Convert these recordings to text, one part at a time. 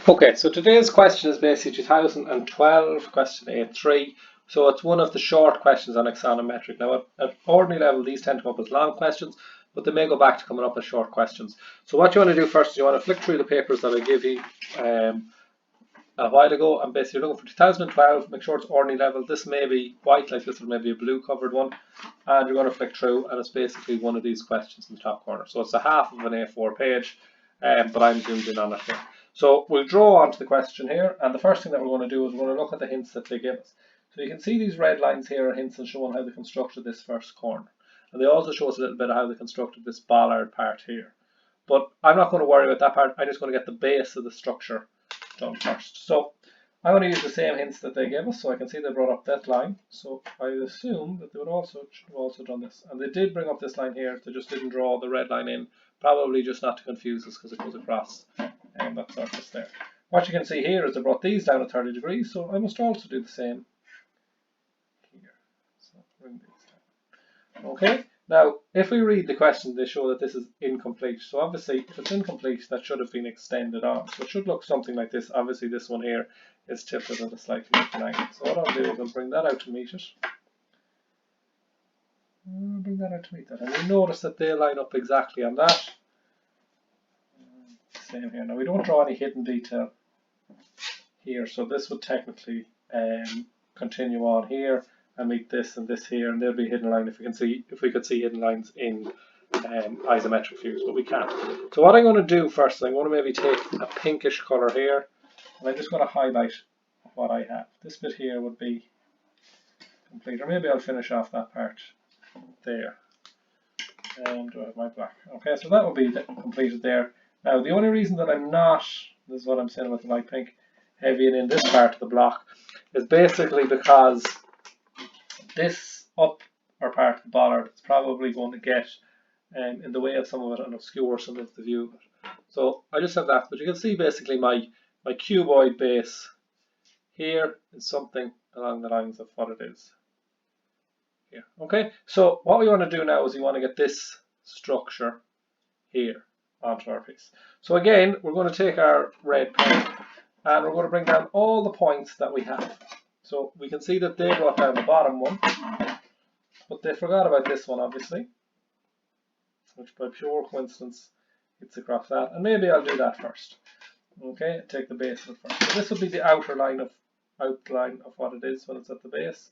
Okay, so today's question is basically 2012 question A3. So it's one of the short questions on axonometric. Now at ordinary level these tend to come up as long questions, but they may go back to coming up as short questions. So what you want to do first is you want to flick through the papers that I gave you a while ago, and basically you're looking for 2012, make sure it's ordinary level. This may be white like this, or maybe a blue covered one, and you're going to flick through and it's basically one of these questions in the top corner. So it's a half of an A4 page, but I'm zoomed in on it here. So we'll draw onto the question here, and the first thing that we're going to do is we're going to look at the hints that they give us. So you can see these red lines here are hints and showing how they constructed this first corner, and they also show us a little bit of how they constructed this bollard part here. But I'm not going to worry about that part. I'm just going to get the base of the structure done first. So I'm going to use the same hints that they gave us. So I can see they brought up that line. So I assume that they should have also done this. And they did bring up this line here. They just didn't draw the red line in, probably just not to confuse us because it goes across that surface there. What you can see here is they brought these down at 30 degrees. So I must also do the same here. So bring these down. Okay. Now, if we read the question, they show that this is incomplete. So obviously, if it's incomplete, that should have been extended on. So it should look something like this. Obviously, this one here is tilted at a slightly different angle. So what I'll do is I'll bring that out to meet it. Bring that out to meet that. And you'll notice that they line up exactly on that. Same here. Now, we don't draw any hidden detail here. So this would technically continue on here and meet this and this here, and there'll be a hidden line if we could see hidden lines in isometric views, but we can't. So what I'm going to do first, I'm going to maybe take a pinkish colour here, and I'm just going to highlight what I have. This bit here would be complete, or maybe I'll finish off that part there. And do I have my black? Okay, so that will be completed there. Now the only reason that I'm not, this is what I'm saying with the light pink, heavying in this part of the block, is basically because this upper part of the bollard is probably going to get in the way of some of it and obscure some of the view of it. So I just have that, but you can see basically my cuboid base here is something along the lines of what it is here. Okay, so what we want to do now is we want to get this structure here onto our piece. So again, we're going to take our red pen and we're going to bring down all the points that we have. So we can see that they brought down the bottom one, but they forgot about this one obviously, which by pure coincidence hits across that, and maybe I'll do that first. Okay, take the base of it first. So this will be the outline of what it is when it's at the base,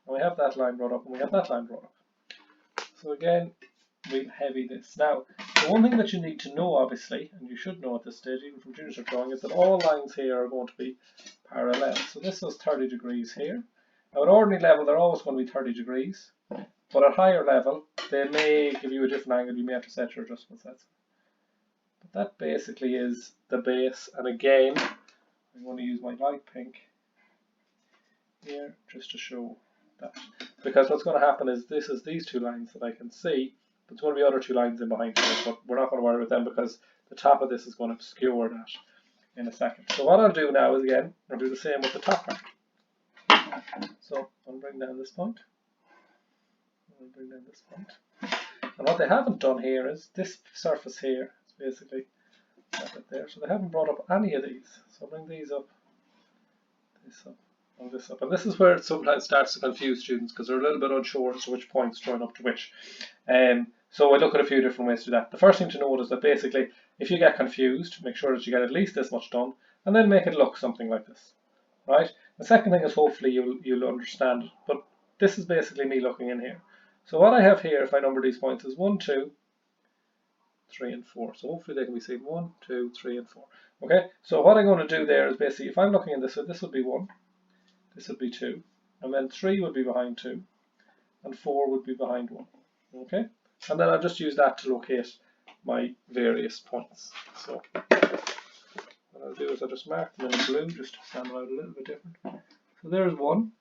and we have that line brought up and we have that line brought up. So again, we'll heavy this. Now, the one thing that you need to know obviously, and you should know at this stage even from junior drawing, is that all lines here are going to be parallel. So this is 30 degrees here. Now at ordinary level they're always going to be 30 degrees, but at higher level they may give you a different angle. You may have to set your adjustments. But that basically is the base, and again I'm going to use my light pink here just to show that, because what's going to happen is this is these two lines that I can see, but there's going to be other two lines in behind here, but we're not going to worry about them because the top of this is going to obscure that in a second. So what I'll do now is again, I'll do the same with the top part. So I'll bring down this point. I'll bring down this point. And what they haven't done here is this surface here is basically that bit there. So they haven't brought up any of these. So I'll bring these up, this up, and this up. And this is where it sometimes starts to confuse students because they're a little bit unsure as to which points join up to which. So I look at a few different ways to do that. The first thing to note is that basically if you get confused, make sure that you get at least this much done and then make it look something like this. Right? The second thing is hopefully you'll understand it, but this is basically me looking in here. So what I have here, if I number these points, is 1, 2, 3 and 4. So hopefully they can be seen 1, 2, 3 and 4. Okay, so what I'm going to do there is basically if I'm looking in this, so this would be 1, this would be 2, and then 3 would be behind 2, and 4 would be behind 1. Okay, and then I'll just use that to locate my various points. So what I'll do is I'll just mark them in blue just to stand them out a little bit different. So there's 1,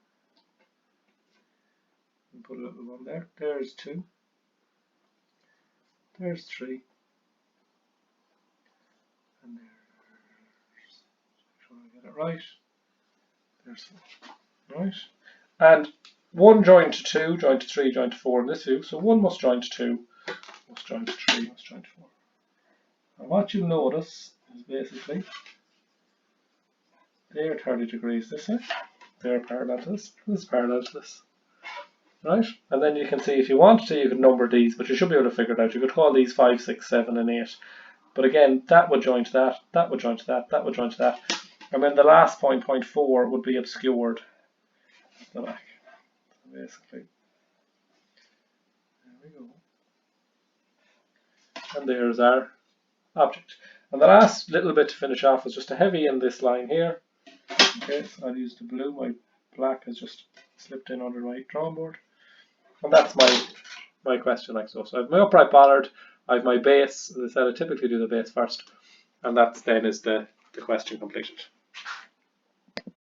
and put a little 1 there. There's 2, there's 3, and there's, make sure I get it right, there's 4, right? And 1 joined to 2, joined to 3, joined to 4 in this view, so 1 must join to 2, must join to 3, must join to 4. And what you'll notice is basically They're 30 degrees this way. They're parallel to this. This is parallel to this. Right? And then you can see, if you want to, you could number these, but you should be able to figure it out. You could call these 5, 6, 7, and 8. But again, that would join to that, that would join to that, that would join to that. And then the last point, point 4, would be obscured at the back. So basically, there we go. And there's our object. And the last little bit to finish off is just a heavy in this line here. Okay, so I'll use the blue. My black has just slipped in under my drawing board. And that's my question like so. So I have my upright bollard, I have my base. As I said, I typically do the base first. And that then is the question completed.